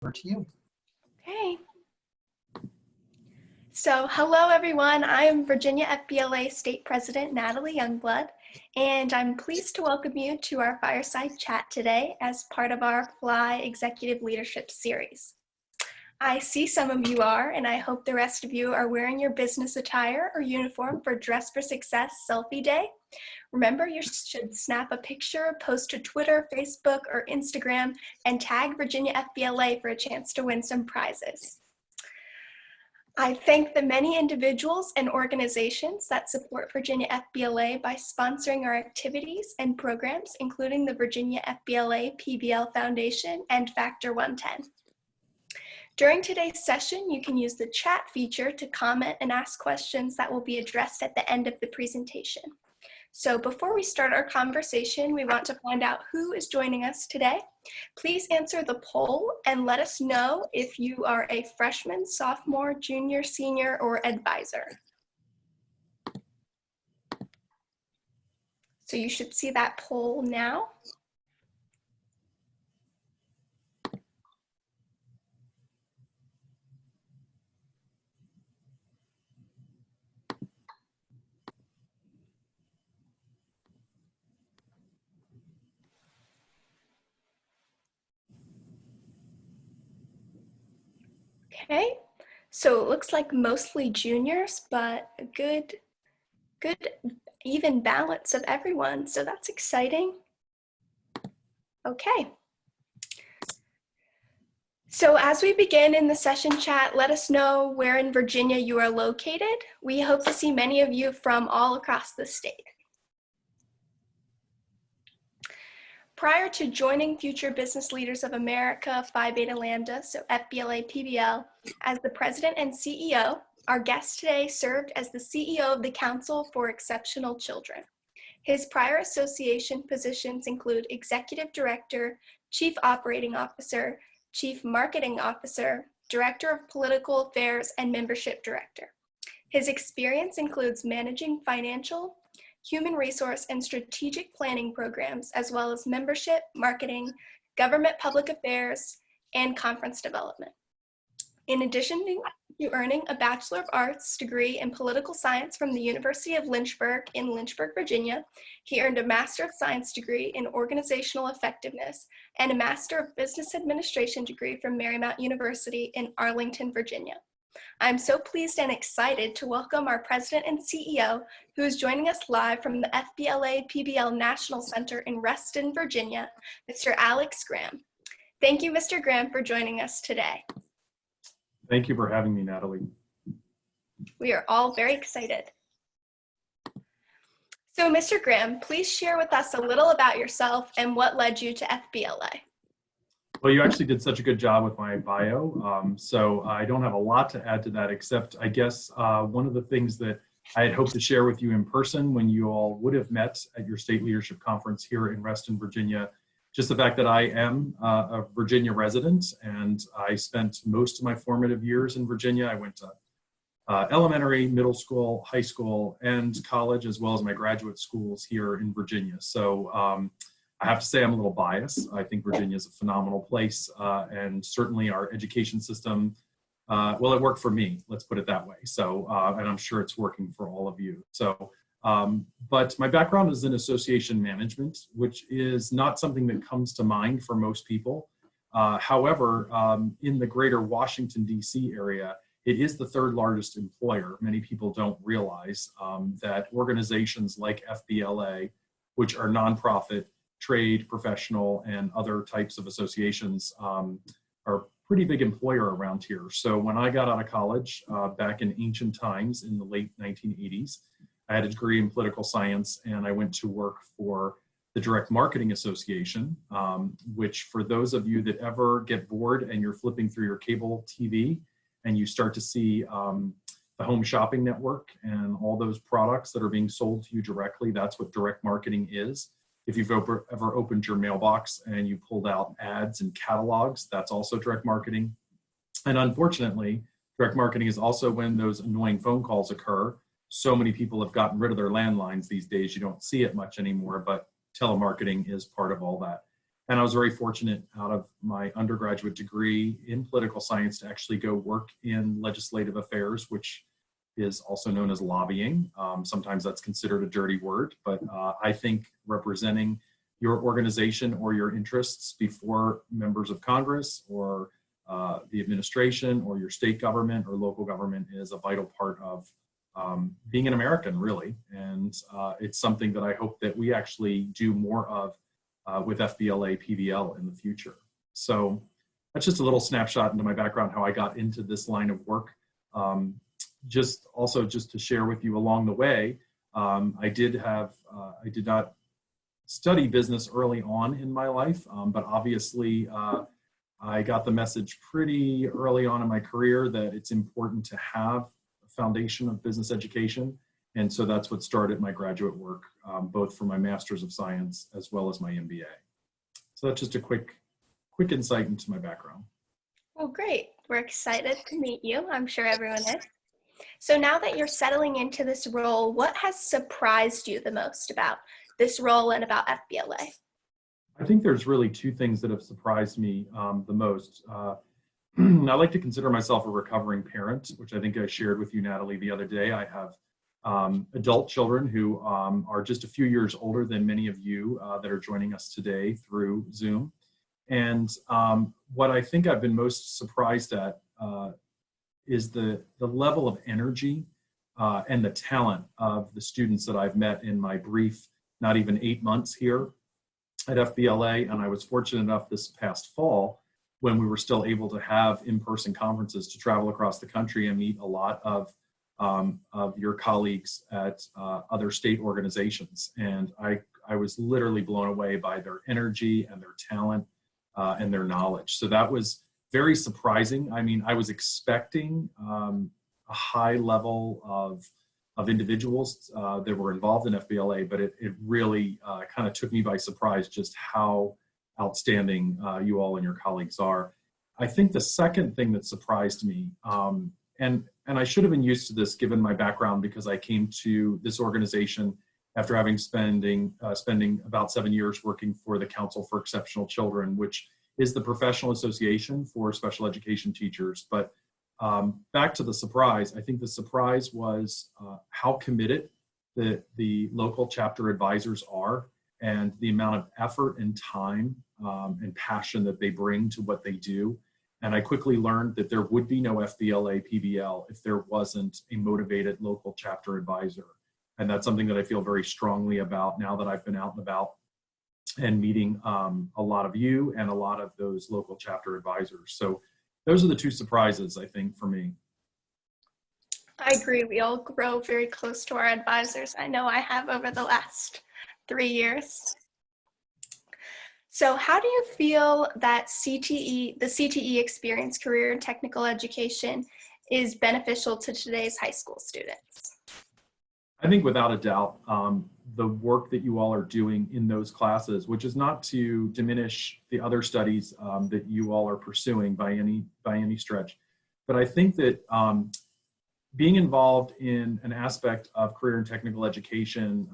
Over to you. Okay. So hello everyone, I am Virginia FBLA State President Natalie Youngblood, and I'm pleased to welcome you to our Fireside chat today as part of our Fly Executive Leadership Series. I see some of you are, and I hope the rest of you are wearing your business attire or uniform for Dress for Success Selfie Day. Remember, you should snap a picture, post to Twitter, Facebook, or Instagram, and tag Virginia FBLA for a chance to win some prizes. I thank the many individuals and organizations that support Virginia FBLA by sponsoring our activities and programs, including the Virginia FBLA-PBL Foundation and Factor 110. During today's session, you can use the chat feature to comment and ask questions that will be addressed at the end of the presentation. So before we start our conversation, we want to find out who is joining us today. Please answer the poll and let us know if you are a freshman, sophomore, junior, senior, or advisor. So you should see that poll now. Okay, so it looks like mostly juniors, but a good even balance of everyone, so that's exciting. Okay. So as we begin in the session chat, let us know where in Virginia you are located. We hope to see many of you from all across the state. Prior to joining Future Business Leaders of America, Phi Beta Lambda, so FBLA-PBL, as the president and CEO, our guest today served as the CEO of the Council for Exceptional Children. His prior association positions include Executive Director, Chief Operating Officer, Chief Marketing Officer, Director of Political Affairs, and Membership Director. His experience includes managing financial, human resource, and strategic planning programs, as well as membership, marketing, government public affairs, and conference development. In addition to earning a Bachelor of Arts degree in Political Science from the University of Lynchburg in Lynchburg, Virginia, he earned a Master of Science degree in Organizational Effectiveness and a Master of Business Administration degree from Marymount University in Arlington, Virginia. I'm so pleased and excited to welcome our President and CEO, who is joining us live from the FBLA-PBL National Center in Reston, Virginia, Mr. Alex Graham. Thank you, Mr. Graham, for joining us today. Thank you for having me, Natalie. We are all very excited. So, Mr. Graham, please share with us a little about yourself and what led you to FBLA. Well, you actually did such a good job with my bio, so I don't have a lot to add to that, except I guess one of the things that I had hoped to share with you in person when you all would have met at your state leadership conference here in Reston, Virginia, just the fact that I am a Virginia resident, and I spent most of my formative years in Virginia. I went to elementary, middle school, high school, and college, as well as my graduate schools here in Virginia. So I have to say I'm a little biased. I think Virginia is a phenomenal place, and certainly our education system, well, it worked for me, let's put it that way. So, and I'm sure it's working for all of you. So, but my background is in association management, which is not something that comes to mind for most people. However, in the greater Washington, D.C. area, it is the third largest employer. Many people don't realize that organizations like FBLA, which are nonprofit, trade, professional, and other types of associations, are a pretty big employer around here. So when I got out of college back in ancient times in the late 1980s, I had a degree in political science, and I went to work for the Direct Marketing Association, which for those of you that ever get bored and you're flipping through your cable TV and you start to see the Home Shopping Network and all those products that are being sold to you directly, that's what direct marketing is. If you've ever opened your mailbox and you pulled out ads and catalogs, that's also direct marketing. And unfortunately, direct marketing is also when those annoying phone calls occur. So many people have gotten rid of their landlines these days, you don't see it much anymore, but telemarketing is part of all that. And I was very fortunate out of my undergraduate degree in political science to actually go work in legislative affairs, which is also known as lobbying. Sometimes that's considered a dirty word, but I think representing your organization or your interests before members of Congress or the administration or your state government or local government is a vital part of being an American, really. And it's something that I hope that we actually do more of with FBLA-PBL in the future. So that's just a little snapshot into my background, how I got into this line of work. Just to share with you along the way, I did not study business early on in my life, but obviously I got the message pretty early on in my career that it's important to have a foundation of business education. And so that's what started my graduate work, both for my Master's of Science as well as my MBA. So that's just a quick insight into my background. Well, great. We're excited to meet you. I'm sure everyone is. So now that you're settling into this role, what has surprised you the most about this role and about FBLA? I think there's really two things that have surprised me the most. I like to consider myself a recovering parent, which I think I shared with you, Natalie, the other day. I have adult children who are just a few years older than many of you that are joining us today through Zoom. And what I think I've been most surprised at is the level of energy and the talent of the students that I've met in my brief, not even 8 months here at FBLA. And I was fortunate enough this past fall, when we were still able to have in-person conferences, to travel across the country and meet a lot of your colleagues at other state organizations. And I was literally blown away by their energy and their talent and their knowledge. So that was very surprising. I mean, I was expecting a high level of individuals that were involved in FBLA, but it really kind of took me by surprise just how outstanding you all and your colleagues are. I think the second thing that surprised me, and I should have been used to this given my background, because I came to this organization after having spending about 7 years working for the Council for Exceptional Children, which is the professional association for special education teachers. But back to the surprise, I think the surprise was how committed the local chapter advisors are, and the amount of effort and time and passion that they bring to what they do. And I quickly learned that there would be no FBLA-PBL if there wasn't a motivated local chapter advisor. And that's something that I feel very strongly about now that I've been out and about and meeting a lot of you and a lot of those local chapter advisors. So those are the two surprises, I think, for me. I agree. We all grow very close to our advisors. I know I have over the last 3 years. So how do you feel that the CTE experience, career and technical education, is beneficial to today's high school students? I think without a doubt, the work that you all are doing in those classes, which is not to diminish the other studies that you all are pursuing by any stretch, but I think that being involved in an aspect of career and technical education,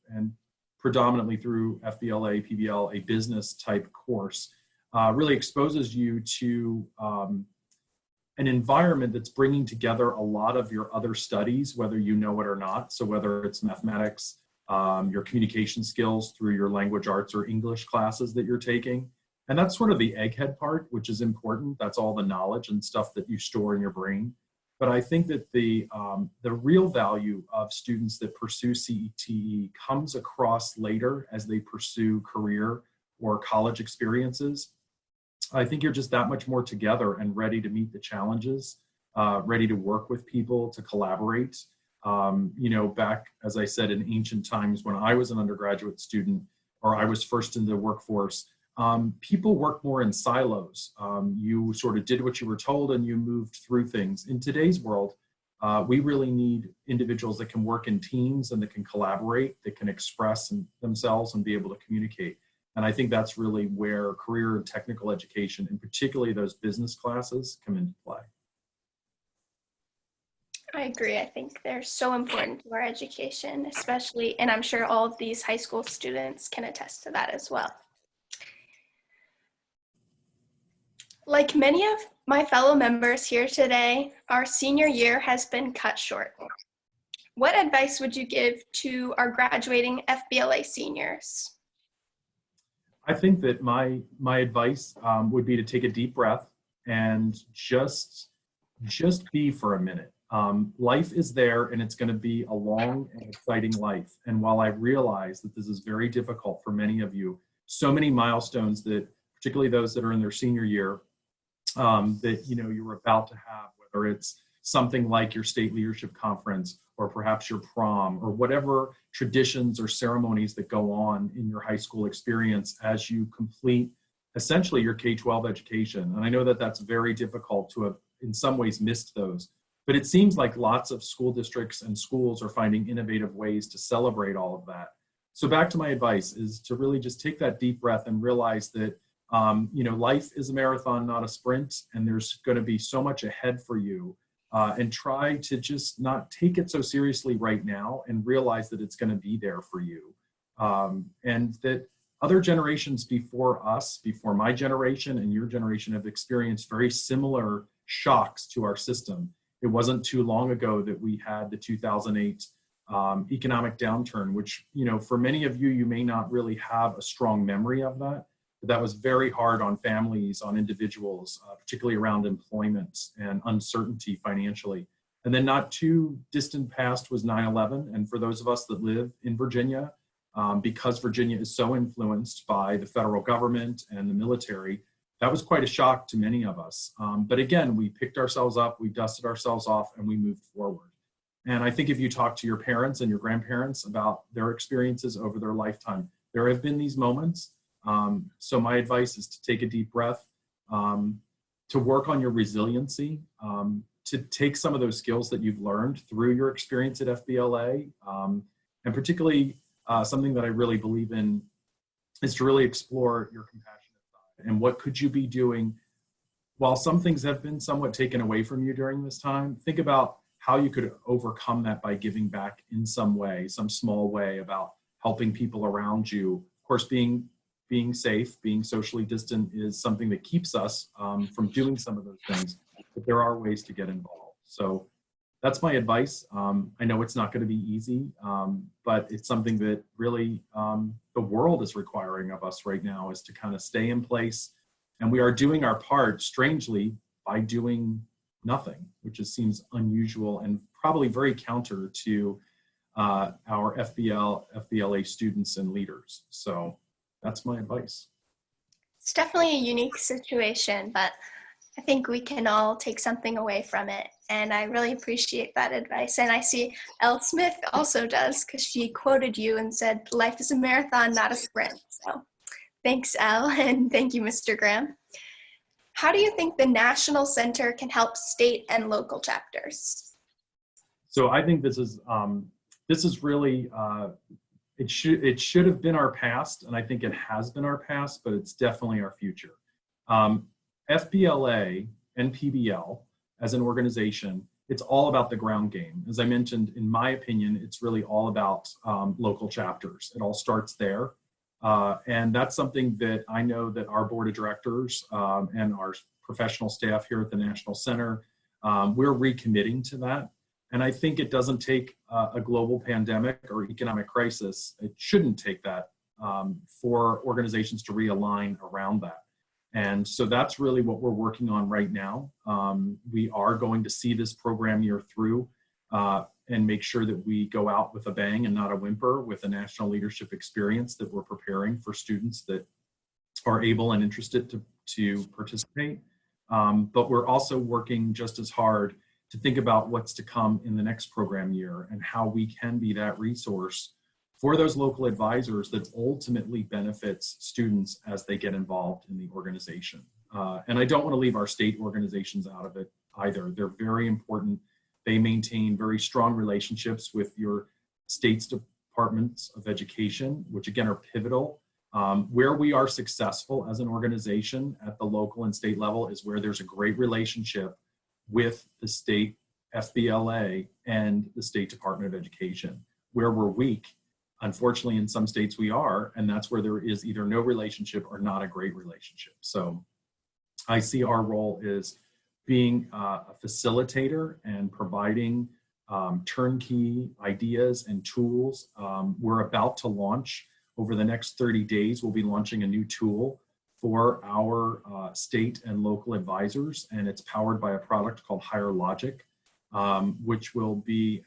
and predominantly through FBLA-PBL, a business type course, really exposes you to an environment that's bringing together a lot of your other studies, whether you know it or not. So whether it's mathematics, your communication skills through your language arts or English classes that you're taking. And that's sort of the egghead part, which is important. That's all the knowledge and stuff that you store in your brain. But I think that the real value of students that pursue CTE comes across later as they pursue career or college experiences. I think you're just that much more together and ready to meet the challenges, ready to work with people, to collaborate. Back, as I said, in ancient times when I was an undergraduate student, or I was first in the workforce, people work more in silos. You sort of did what you were told and you moved through things. In today's world, we really need individuals that can work in teams and that can collaborate, that can express themselves and be able to communicate. And I think that's really where career and technical education, and particularly those business classes, come into play. I agree. I think they're so important to our education, especially, and I'm sure all of these high school students can attest to that as well. Like many of my fellow members here today, our senior year has been cut short. What advice would you give to our graduating FBLA seniors? I think that my advice would be to take a deep breath and just be for a minute. Life is there, and it's going to be a long and exciting life. And while I realize that this is very difficult for many of you, so many milestones that, particularly those that are in their senior year, that you're about to have, whether it's something like your state leadership conference or perhaps your prom or whatever traditions or ceremonies that go on in your high school experience as you complete essentially your K-12 education. And I know that that's very difficult to have in some ways missed those, but it seems like lots of school districts and schools are finding innovative ways to celebrate all of that. So back to my advice is to really just take that deep breath and realize that life is a marathon, not a sprint, and there's going to be so much ahead for you. And try to just not take it so seriously right now and realize that it's going to be there for you. And that other generations before us, before my generation and your generation, have experienced very similar shocks to our system. It wasn't too long ago that we had the 2008 economic downturn, which, for many of you, you may not really have a strong memory of that. But that was very hard on families, on individuals, particularly around employment and uncertainty financially. And then not too distant past was 9/11. And for those of us that live in Virginia, because Virginia is so influenced by the federal government and the military, that was quite a shock to many of us. But again, we picked ourselves up, we dusted ourselves off, and we moved forward. And I think if you talk to your parents and your grandparents about their experiences over their lifetime, there have been these moments. So my advice is to take a deep breath, to work on your resiliency, to take some of those skills that you've learned through your experience at FBLA, and particularly something that I really believe in is to really explore your compassionate side and what could you be doing while some things have been somewhat taken away from you during this time. Think about how you could overcome that by giving back in some way, some small way, about helping people around you. Of course, being safe, being socially distant is something that keeps us from doing some of those things, but there are ways to get involved. So that's my advice. I know it's not going to be easy, but it's something that really the world is requiring of us right now, is to kind of stay in place. And we are doing our part, strangely, by doing nothing, which just seems unusual and probably very counter to our FBLA students and leaders. So that's my advice. It's definitely a unique situation, but I think we can all take something away from it. And I really appreciate that advice. And I see Elle Smith also does, because she quoted you and said, life is a marathon, not a sprint. So thanks, Elle, and thank you, Mr. Graham. How do you think the National Center can help state and local chapters? So I think this is really, it should have been our past, and I think it has been our past, but it's definitely our future. FBLA and PBL as an organization, it's all about the ground game. As I mentioned, in my opinion, it's really all about local chapters. It all starts there. And that's something that I know that our board of directors and our professional staff here at the National Center, we're recommitting to that. And I think it doesn't take a global pandemic or economic crisis. It shouldn't take that for organizations to realign around that. And so that's really what we're working on right now. We are going to see this program year through and make sure that we go out with a bang and not a whimper, with a national leadership experience that we're preparing for students that are able and interested to participate. But we're also working just as hard to think about what's to come in the next program year and how we can be that resource for those local advisors that ultimately benefits students as they get involved in the organization. And I don't want to leave our state organizations out of it either. They're very important. They maintain very strong relationships with your state's departments of education, which again are pivotal. Where we are successful as an organization at the local and state level is where there's a great relationship with the state FBLA and the State Department of Education. Where we're weak, unfortunately, in some states we are, and that's where there is either no relationship or not a great relationship. So I see our role as being a facilitator and providing turnkey ideas and tools. We're about to launch over the next 30 days. We'll be launching a new tool for our state and local advisors, and it's powered by a product called Higher Logic, which will be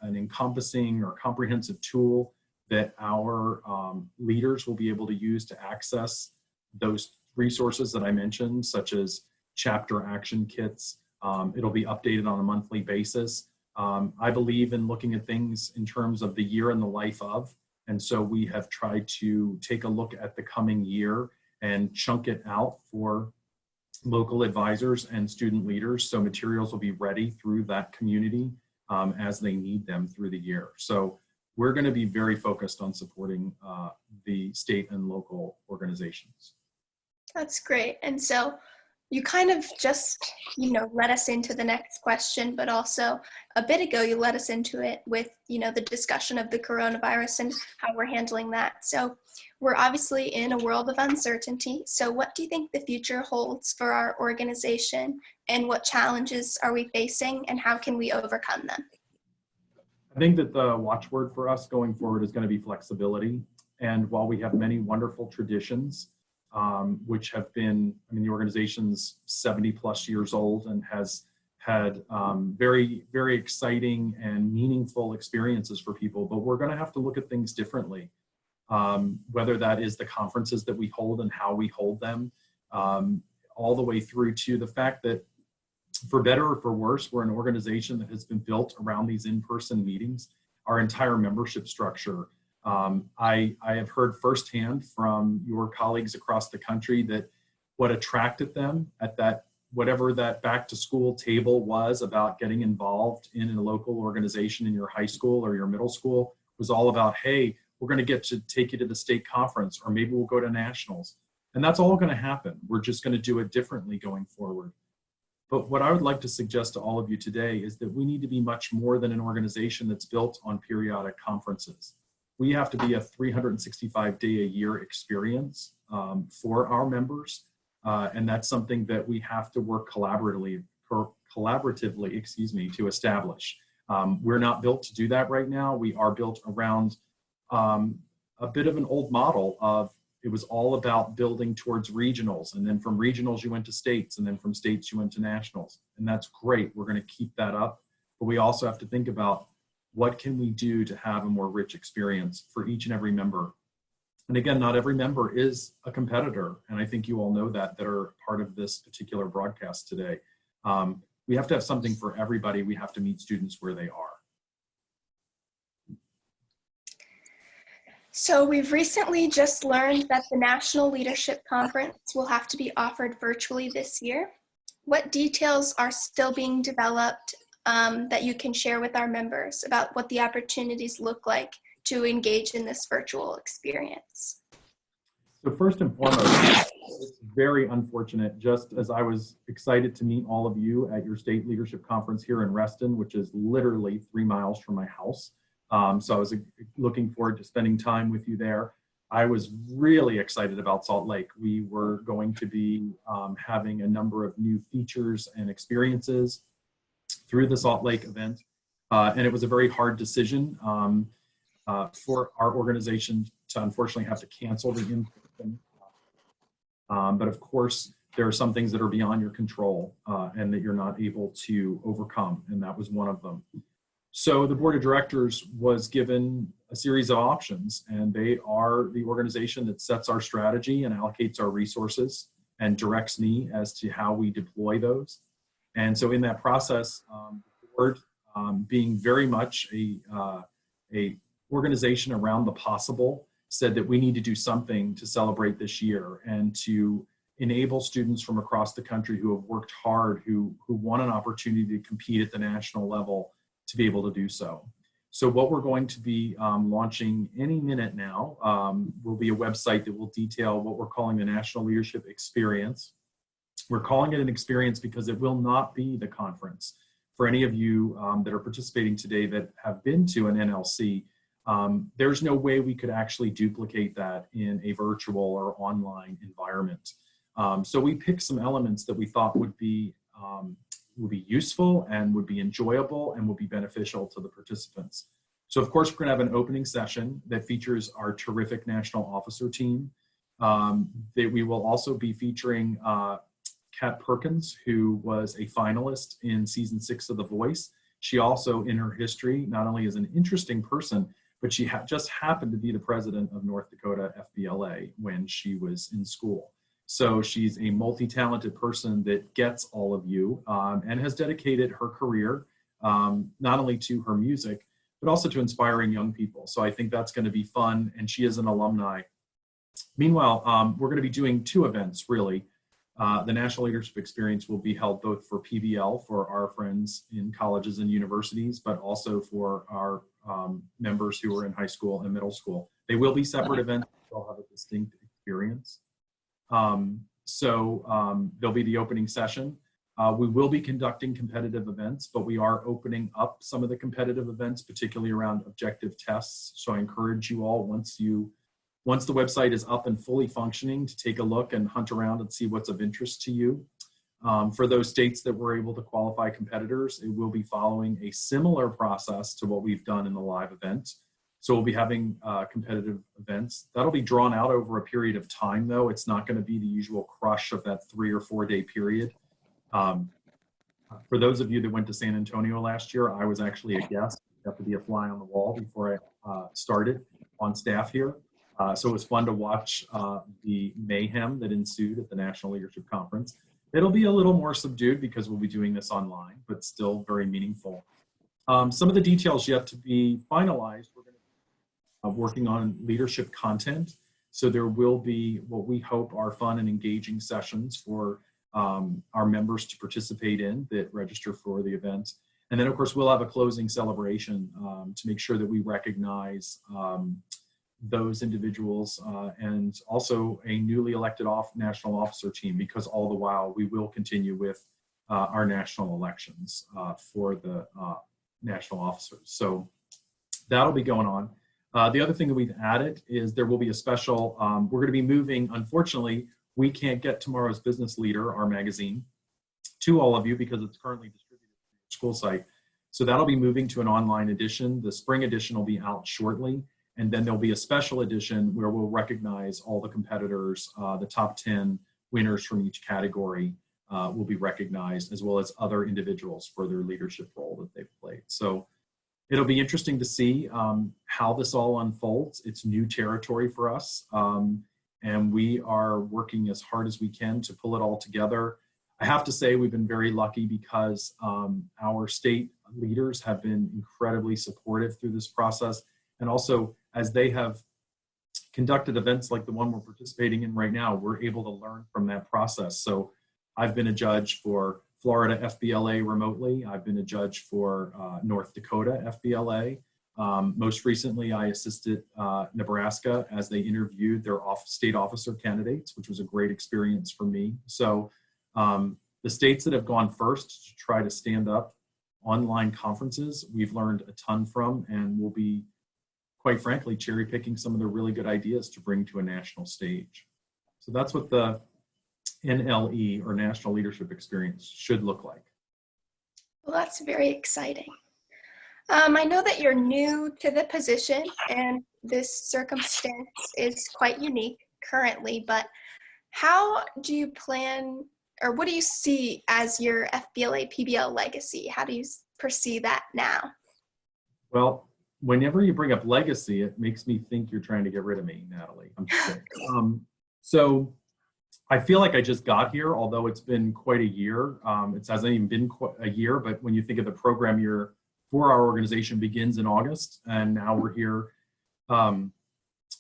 an encompassing or comprehensive tool that our leaders will be able to use to access those resources that I mentioned, such as chapter action kits. It'll be updated on a monthly basis. I believe in looking at things in terms of the year and the life of, and so we have tried to take a look at the coming year and chunk it out for local advisors and student leaders, so materials will be ready through that community as they need them through the year. So we're going to be very focused on supporting the state and local organizations. That's great. And so you kind of just, led us into the next question, but also a bit ago, you led us into it with, the discussion of the coronavirus and how we're handling that. So we're obviously in a world of uncertainty. So what do you think the future holds for our organization, and what challenges are we facing, and how can we overcome them? I think that the watchword for us going forward is going to be flexibility. And while we have many wonderful traditions, which have been, the organization's 70 plus years old and has had very, very exciting and meaningful experiences for people, but we're going to have to look at things differently. Whether that is the conferences that we hold and how we hold them, all the way through to the fact that, for better or for worse, we're an organization that has been built around these in-person meetings. Our entire membership structure, I have heard firsthand from your colleagues across the country that what attracted them at that, whatever that back to school table was about getting involved in a local organization in your high school or your middle school, was all about, hey, we're going to get to take you to the state conference, or maybe we'll go to nationals. And that's all going to happen. We're just going to do it differently going forward. But what I would like to suggest to all of you today is that we need to be much more than an organization that's built on periodic conferences. We have to be a 365-day-a-year experience for our members, and that's something that we have to work collaboratively, to establish. We're not built to do that right now. We are built around a bit of an old model of, it was all about building towards regionals, and then from regionals you went to states, and then from states you went to nationals. And that's great. We're going to keep that up, but we also have to think about what can we do to have a more rich experience for each and every member. And again, not every member is a competitor, and I think you all know that are part of this particular broadcast today. We have to have something for everybody. We have to meet students where they are. So we've recently just learned that the National Leadership Conference will have to be offered virtually this year. What details are still being developed that you can share with our members about what the opportunities look like to engage in this virtual experience? So first and foremost, it's very unfortunate, just as I was excited to meet all of you at your state leadership conference here in Reston, which is literally 3 miles from my house. So I was looking forward to spending time with you there. I was really excited about Salt Lake. We were going to be having a number of new features and experiences through the Salt Lake event. And it was a very hard decision for our organization to unfortunately have to cancel the in-person. But of course, there are some things that are beyond your control and that you're not able to overcome, and that was one of them. So the board of directors was given a series of options, and they are the organization that sets our strategy and allocates our resources and directs me as to how we deploy those. And so in that process, the board, being very much a organization around the possible, said that we need to do something to celebrate this year and to enable students from across the country who have worked hard, who want an opportunity to compete at the national level, to be able to do so. So what we're going to be launching any minute now will be a website that will detail what we're calling the National Leadership Experience. We're calling it an experience because it will not be the conference. For any of you that are participating today that have been to an NLC, there's no way we could actually duplicate that in a virtual or online environment. So we picked some elements that we thought would be useful and would be enjoyable and would be beneficial to the participants. So of course, we're going to have an opening session that features our terrific national officer team. That we will also be featuring Kat Perkins, who was a finalist in season 6 of The Voice. She also, in her history, not only is an interesting person, but she just happened to be the president of North Dakota FBLA when she was in school. So she's a multi-talented person that gets all of you and has dedicated her career not only to her music, but also to inspiring young people. So I think that's going to be fun, and she is an alumni. Meanwhile, we're going to be doing 2 events, really. The National Leadership Experience will be held both for PBL, for our friends in colleges and universities, but also for our members who are in high school and middle school. They will be separate events. They'll have a distinct experience. There'll be the opening session. We will be conducting competitive events, but we are opening up some of the competitive events, particularly around objective tests. So I encourage you all, once the website is up and fully functioning, to take a look and hunt around and see what's of interest to you. For those states that were able to qualify competitors, it will be following a similar process to what we've done in the live event. So we'll be having competitive events. That'll be drawn out over a period of time, though. It's not going to be the usual crush of that 3 or 4 day period. For those of you that went to San Antonio last year, I was actually a guest. I got to be a fly on the wall before I started on staff here. So it was fun to watch the mayhem that ensued at the National Leadership Conference. It'll be a little more subdued because we'll be doing this online, but still very meaningful. Some of the details yet to be finalized. We're going to be working on leadership content. So there will be what we hope are fun and engaging sessions for our members to participate in that register for the event. And then, of course, we'll have a closing celebration to make sure that we recognize those individuals and also a newly elected national officer team, because all the while we will continue with our national elections for the national officers. So that'll be going on. The other thing that we've added is there will be a special, we're going to be moving, unfortunately, we can't get Tomorrow's Business Leader, our magazine, to all of you because it's currently distributed through your school site. So that'll be moving to an online edition. The spring edition will be out shortly. And then there'll be a special edition where we'll recognize all the competitors, the top 10 winners from each category will be recognized, as well as other individuals for their leadership role that they've played. So it'll be interesting to see how this all unfolds. It's new territory for us. And we are working as hard as we can to pull it all together. I have to say we've been very lucky because our state leaders have been incredibly supportive through this process. And also, as they have conducted events like the one we're participating in right now, we're able to learn from that process. So I've been a judge for Florida FBLA remotely. I've been a judge for North Dakota FBLA. Most recently, I assisted Nebraska as they interviewed their state officer candidates, which was a great experience for me. So the states that have gone first to try to stand up online conferences, we've learned a ton from, and we'll be, quite frankly, cherry picking some of the really good ideas to bring to a national stage. So that's what the NLE, or National Leadership Experience, should look like. Well, that's very exciting. I know that you're new to the position and this circumstance is quite unique currently, but how do you plan, or what do you see as your FBLA-PBL legacy? How do you perceive that now? Well, whenever you bring up legacy, it makes me think you're trying to get rid of me, Natalie. I'm just kidding. So I feel like I just got here, although it's been quite a year. It hasn't even been quite a year, but when you think of the program year for our organization begins in August, and now we're here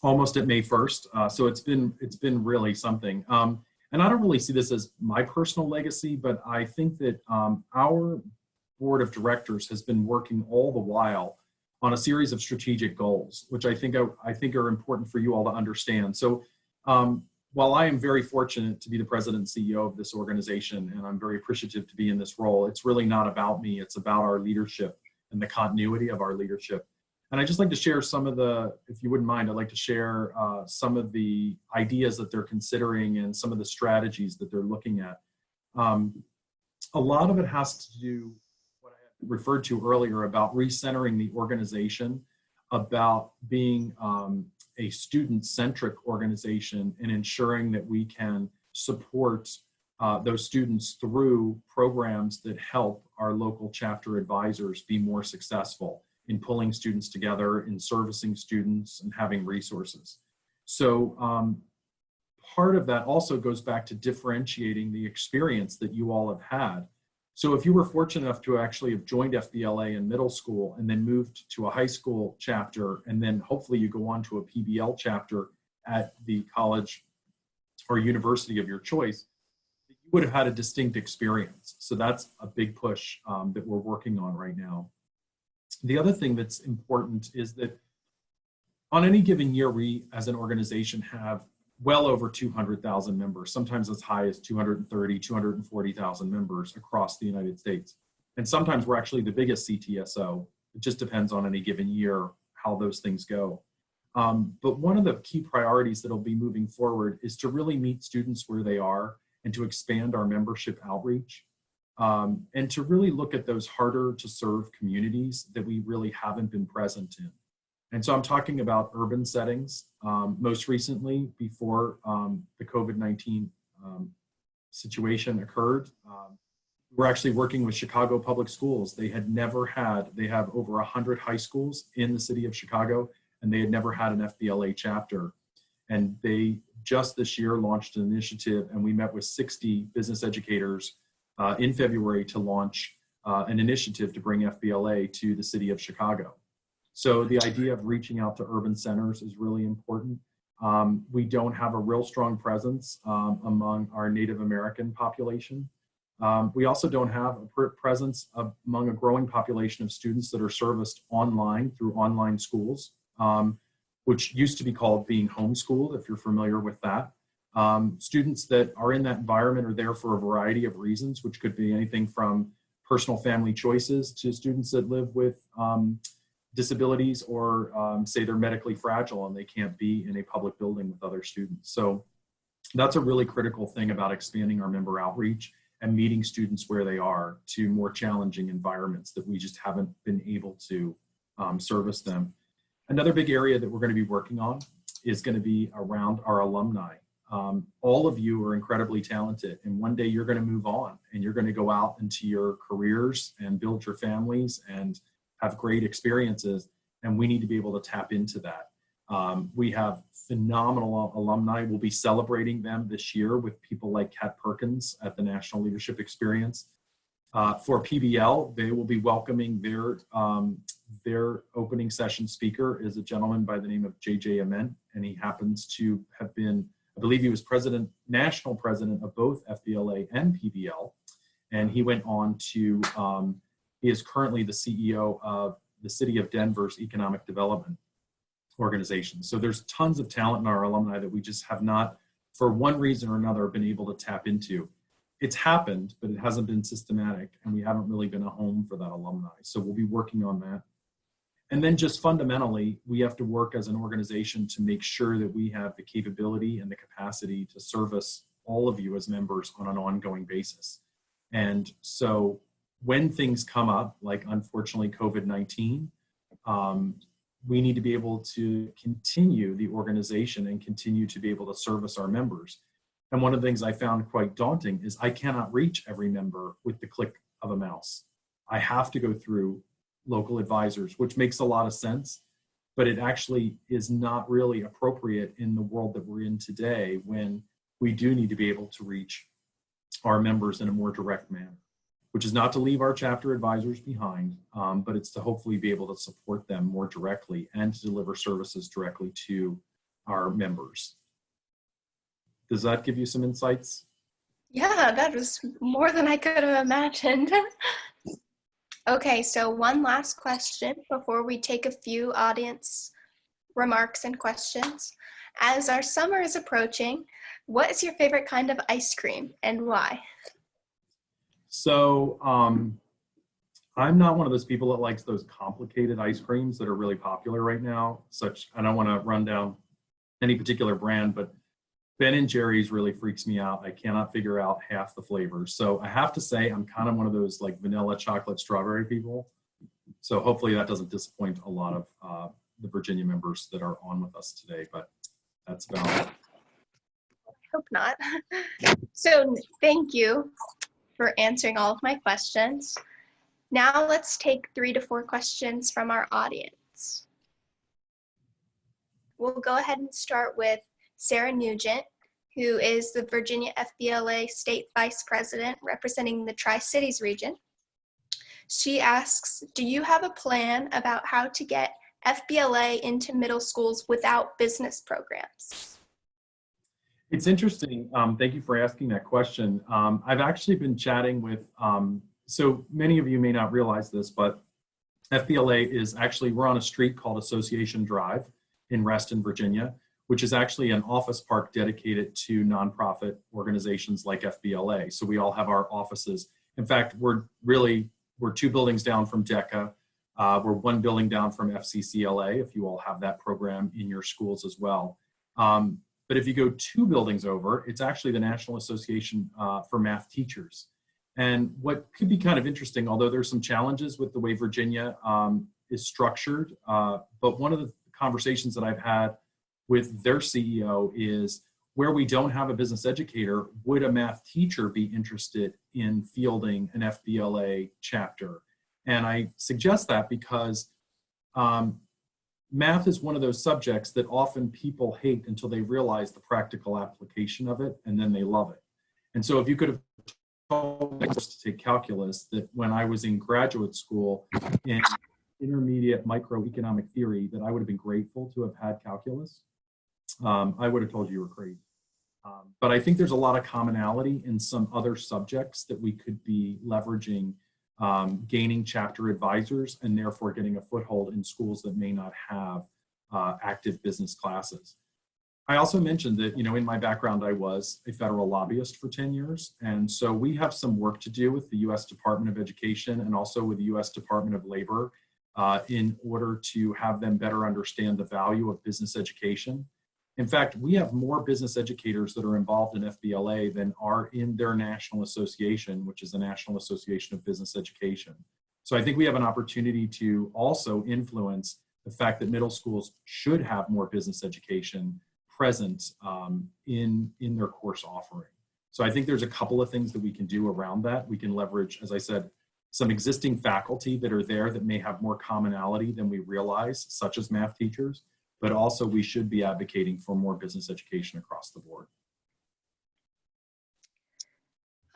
almost at May 1st. So it's been really something. And I don't really see this as my personal legacy, but I think that our board of directors has been working all the while on a series of strategic goals, which I think are important for you all to understand. So while I am very fortunate to be the president and CEO of this organization, and I'm very appreciative to be in this role, it's really not about me. It's about our leadership and the continuity of our leadership. And I'd just like to share some of the, if you wouldn't mind, I'd like to share some of the ideas that they're considering and some of the strategies that they're looking at. A lot of it has to do what I referred to earlier about recentering the organization, about being a student-centric organization and ensuring that we can support those students through programs that help our local chapter advisors be more successful in pulling students together, in servicing students, and having resources. So part of that also goes back to differentiating the experience that you all have had. So if you were fortunate enough to actually have joined FBLA in middle school and then moved to a high school chapter, and then hopefully you go on to a PBL chapter at the college or university of your choice, you would have had a distinct experience. So that's a big push that we're working on right now. The other thing that's important is that on any given year, we as an organization have well over 200,000 members, sometimes as high as 230, 240,000 members across the United States. And sometimes we're actually the biggest CTSO. It just depends on any given year how those things go. But one of the key priorities that'll be moving forward is to really meet students where they are and to expand our membership outreach. And to really look at those harder to serve communities that we really haven't been present in. And so I'm talking about urban settings. Most recently, before the COVID-19 situation occurred, we're actually working with Chicago Public Schools. They have over 100 high schools in the city of Chicago, and they had never had an FBLA chapter. And they just this year launched an initiative, and we met with 60 business educators in February to launch an initiative to bring FBLA to the city of Chicago. So the idea of reaching out to urban centers is really important. We don't have a real strong presence among our Native American population. We also don't have a presence among a growing population of students that are serviced online through online schools, which used to be called being homeschooled, if you're familiar with that. Students that are in that environment are there for a variety of reasons, which could be anything from personal family choices to students that live with disabilities or say they're medically fragile and they can't be in a public building with other students. So that's a really critical thing about expanding our member outreach and meeting students where they are to more challenging environments that we just haven't been able to service them. Another big area that we're going to be working on is going to be around our alumni. All of you are incredibly talented, and one day you're going to move on and you're going to go out into your careers and build your families and have great experiences, and we need to be able to tap into that. We have phenomenal alumni. We'll be celebrating them this year with people like Kat Perkins at the National Leadership Experience. For PBL, they will be welcoming their opening session speaker is a gentleman by the name of JJ Ament, and he happens to have been, I believe he was national president of both FBLA and PBL, and he went on to, he is currently the CEO of the City of Denver's Economic Development Organization. So there's tons of talent in our alumni that we just have not, for one reason or another, been able to tap into. It's happened, but it hasn't been systematic, and we haven't really been a home for that alumni. So we'll be working on that. And then just fundamentally, we have to work as an organization to make sure that we have the capability and the capacity to service all of you as members on an ongoing basis. And so when things come up, like unfortunately COVID-19, we need to be able to continue the organization and continue to be able to service our members. And one of the things I found quite daunting is I cannot reach every member with the click of a mouse. I have to go through local advisors, which makes a lot of sense, but it actually is not really appropriate in the world that we're in today when we do need to be able to reach our members in a more direct manner, which is not to leave our chapter advisors behind, but it's to hopefully be able to support them more directly and to deliver services directly to our members. Does that give you some insights? Yeah, that was more than I could have imagined. Okay, so one last question before we take a few audience remarks and questions. As our summer is approaching, what is your favorite kind of ice cream and why? So I'm not one of those people that likes those complicated ice creams that are really popular right now. I don't want to run down any particular brand, but Ben and Jerry's really freaks me out. I cannot figure out half the flavors. So I have to say I'm kind of one of those like vanilla, chocolate, strawberry people. So hopefully that doesn't disappoint a lot of the Virginia members that are on with us today, but that's about it. Hope not. So thank you for answering all of my questions. Now let's take 3 to 4 questions from our audience. We'll go ahead and start with Sarah Nugent, who is the Virginia FBLA State Vice President representing the Tri-Cities region. She asks, do you have a plan about how to get FBLA into middle schools without business programs? It's interesting. Thank you for asking that question. I've actually been chatting with, so many of you may not realize this, but FBLA is actually, we're on a street called Association Drive in Reston, Virginia, which is actually an office park dedicated to nonprofit organizations like FBLA. So we all have our offices. In fact, we're 2 buildings down from DECA. We're 1 building down from FCCLA, if you all have that program in your schools as well. But if you go 2 buildings over, it's actually the National Association for Math Teachers. And what could be kind of interesting, although there's some challenges with the way Virginia is structured, but one of the conversations that I've had with their CEO is, where we don't have a business educator, would a math teacher be interested in fielding an FBLA chapter? And I suggest that because math is one of those subjects that often people hate until they realize the practical application of it, and then they love it. And so if you could have told me to take calculus, that when I was in graduate school in intermediate microeconomic theory, that I would have been grateful to have had calculus, I would have told you were crazy. But I think there's a lot of commonality in some other subjects that we could be leveraging, gaining chapter advisors and therefore getting a foothold in schools that may not have active business classes. I also mentioned that, in my background, I was a federal lobbyist for 10 years. And so we have some work to do with the U.S. Department of Education and also with the U.S. Department of Labor in order to have them better understand the value of business education. In fact, we have more business educators that are involved in FBLA than are in their national association, which is the National Association of Business Education. So I think we have an opportunity to also influence the fact that middle schools should have more business education present in their course offering. So I think there's a couple of things that we can do around that. We can leverage, as I said, some existing faculty that are there that may have more commonality than we realize, such as math teachers. But also we should be advocating for more business education across the board.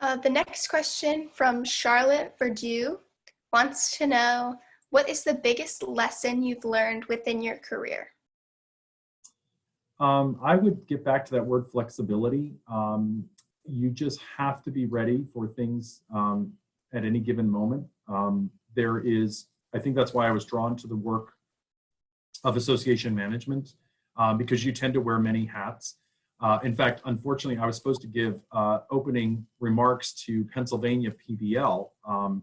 The next question from Charlotte Verdue wants to know, what is the biggest lesson you've learned within your career? I would get back to that word flexibility. You just have to be ready for things at any given moment. I think that's why I was drawn to the work of association management, because you tend to wear many hats. In fact, unfortunately, I was supposed to give opening remarks to Pennsylvania PBL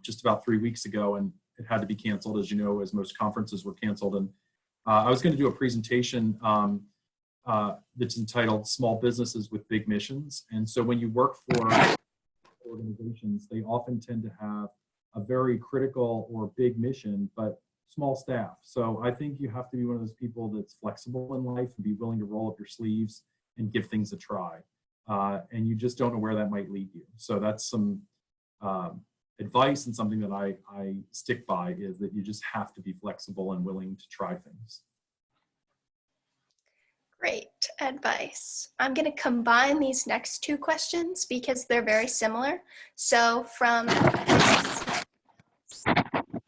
just about 3 weeks ago, and it had to be canceled, as you know, as most conferences were canceled. And I was going to do a presentation that's entitled Small Businesses with Big Missions. And so when you work for organizations, they often tend to have a very critical or big mission, but small staff. So I think you have to be one of those people that's flexible in life and be willing to roll up your sleeves and give things a try. And you just don't know where that might lead you. So that's some advice, and something that I stick by, is that you just have to be flexible and willing to try things. Great advice. I'm going to combine these next 2 questions because they're very similar. So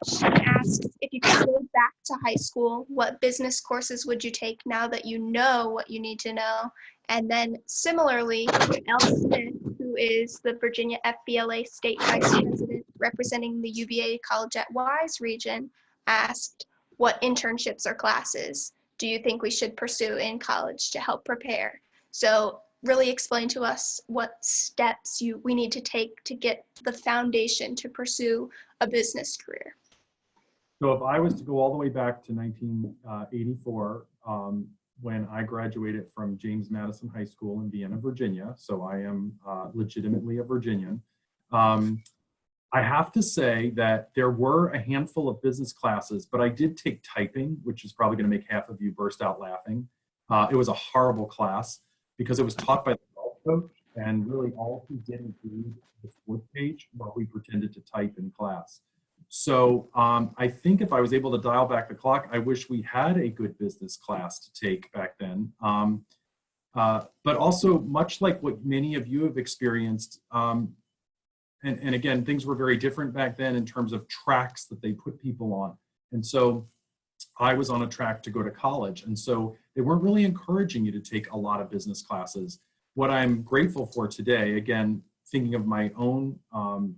she asks, if you could go back to high school, what business courses would you take now that you know what you need to know? And then similarly, Elle Smith, who is the Virginia FBLA State Vice President representing the UVA College at Wise region, asked, what internships or classes do you think we should pursue in college to help prepare? So really explain to us what steps we need to take to get the foundation to pursue a business career. So if I was to go all the way back to 1984, when I graduated from James Madison High School in Vienna, Virginia, so I am legitimately a Virginian, I have to say that there were a handful of business classes, but I did take typing, which is probably going to make half of you burst out laughing. It was a horrible class because it was taught by the golf coach, and really all he did was read the fourth page while we pretended to type in class. So I think if I was able to dial back the clock, I wish we had a good business class to take back then. But also, much like what many of you have experienced, and again, things were very different back then in terms of tracks that they put people on. And so I was on a track to go to college. And so they weren't really encouraging you to take a lot of business classes. What I'm grateful for today, again, thinking of my own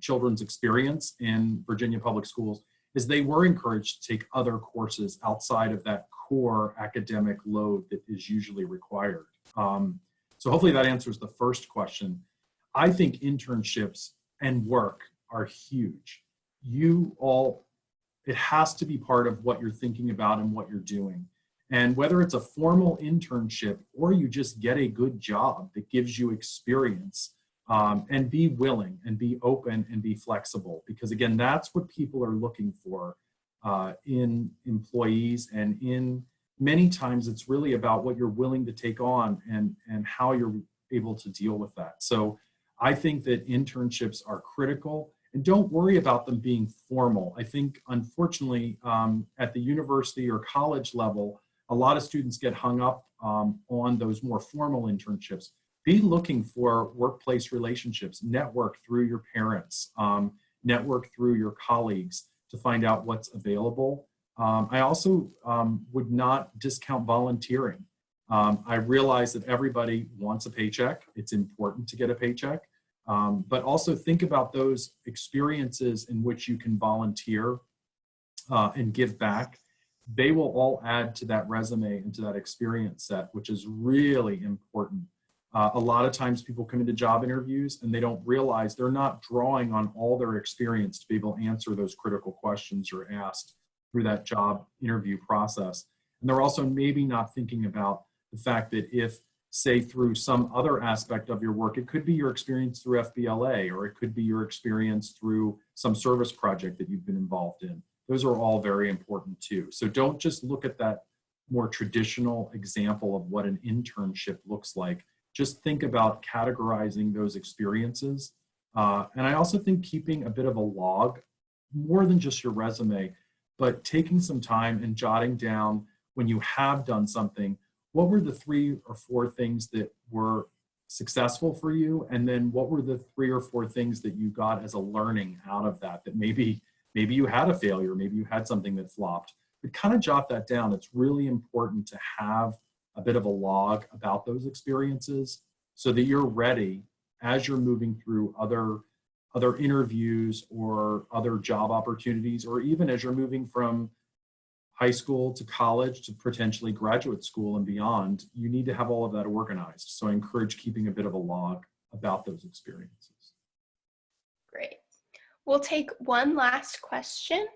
children's experience in Virginia public schools, is they were encouraged to take other courses outside of that core academic load that is usually required. So hopefully that answers the first question. I think internships and work are huge. It has to be part of what you're thinking about and what you're doing. And whether it's a formal internship or you just get a good job that gives you experience, and be willing and be open and be flexible, because again, that's what people are looking for in employees, and in many times it's really about what you're willing to take on and how you're able to deal with that. So I think that internships are critical, and don't worry about them being formal. I think, unfortunately, at the university or college level, a lot of students get hung up on those more formal internships. Be looking for workplace relationships, network through your parents, network through your colleagues to find out what's available. I also would not discount volunteering. I realize that everybody wants a paycheck. It's important to get a paycheck. But also think about those experiences in which you can volunteer and give back. They will all add to that resume and to that experience set, which is really important. A lot of times people come into job interviews and they don't realize they're not drawing on all their experience to be able to answer those critical questions you're asked through that job interview process. And they're also maybe not thinking about the fact that if, say, through some other aspect of your work, it could be your experience through FBLA, or it could be your experience through some service project that you've been involved in. Those are all very important too. So don't just look at that more traditional example of what an internship looks like. Just think about categorizing those experiences. And I also think keeping a bit of a log, more than just your resume, but taking some time and jotting down when you have done something, what were the 3 or 4 things that were successful for you? And then what were the 3 or 4 things that you got as a learning out of that, that maybe you had a failure, maybe you had something that flopped, but kind of jot that down. It's really important to have a bit of a log about those experiences so that you're ready as you're moving through other interviews or other job opportunities, or even as you're moving from high school to college to potentially graduate school and beyond. You need to have all of that organized. So I encourage keeping a bit of a log about those experiences. Great. We'll take one last question.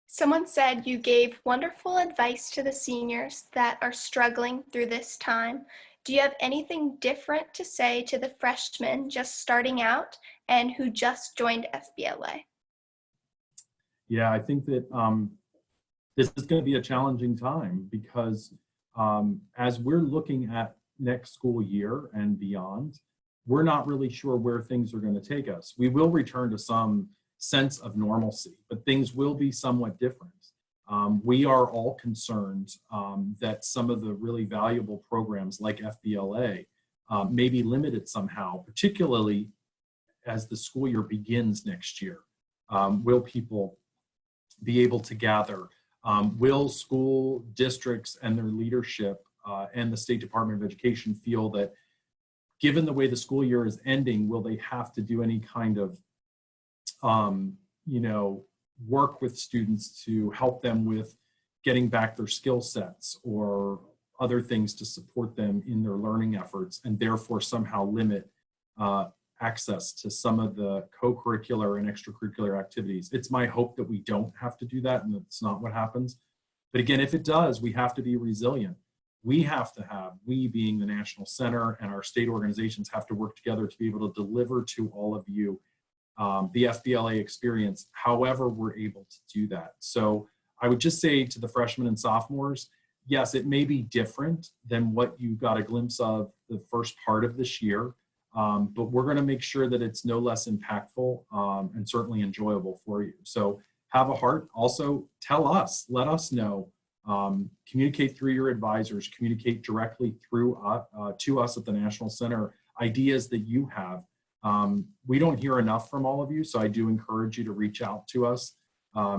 Someone said you gave wonderful advice to the seniors that are struggling through this time. Do you have anything different to say to the freshmen just starting out and who just joined FBLA? Yeah, I think that this is going to be a challenging time because as we're looking at next school year and beyond, we're not really sure where things are going to take us. We will return to some sense of normalcy, but things will be somewhat different. We are all concerned that some of the really valuable programs like FBLA may be limited somehow, particularly as the school year begins next year. Will people be able to gather? Will school districts and their leadership and the State Department of Education feel that given the way the school year is ending, will they have to do any kind of work with students to help them with getting back their skill sets or other things to support them in their learning efforts, and therefore somehow limit access to some of the co-curricular and extracurricular activities. It's my hope that we don't have to do that, and that's not what happens. But again, if it does, we have to be resilient. We being the National Center and our state organizations have to work together to be able to deliver to all of you the FBLA experience, however we're able to do that. So I would just say to the freshmen and sophomores, yes, it may be different than what you got a glimpse of the first part of this year, but we're going to make sure that it's no less impactful and certainly enjoyable for you. So have a heart. Also, tell us, let us know. Communicate through your advisors, communicate directly through to us at the National Center, ideas that you have. We don't hear enough from all of you, so I do encourage you to reach out to us.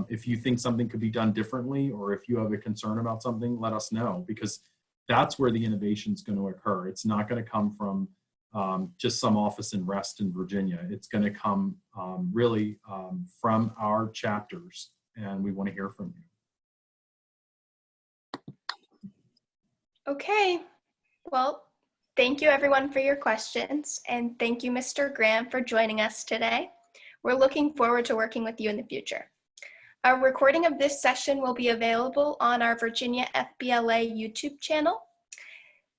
If you think something could be done differently, or if you have a concern about something, let us know, because that's where the innovation is going to occur. It's not going to come from just some office in Reston, Virginia. It's going to come really from our chapters, and we want to hear from you. Okay, well, thank you everyone for your questions, and thank you, Mr. Graham, for joining us today. We're looking forward to working with you in the future. A recording of this session will be available on our Virginia FBLA YouTube channel.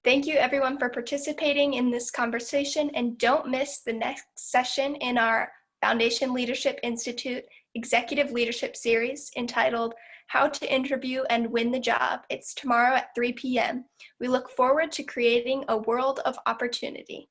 Thank you everyone for participating in this conversation, and don't miss the next session in our Foundation Leadership Institute Executive Leadership Series entitled How to Interview and Win the Job. It's tomorrow at 3 p.m. We look forward to creating a world of opportunity.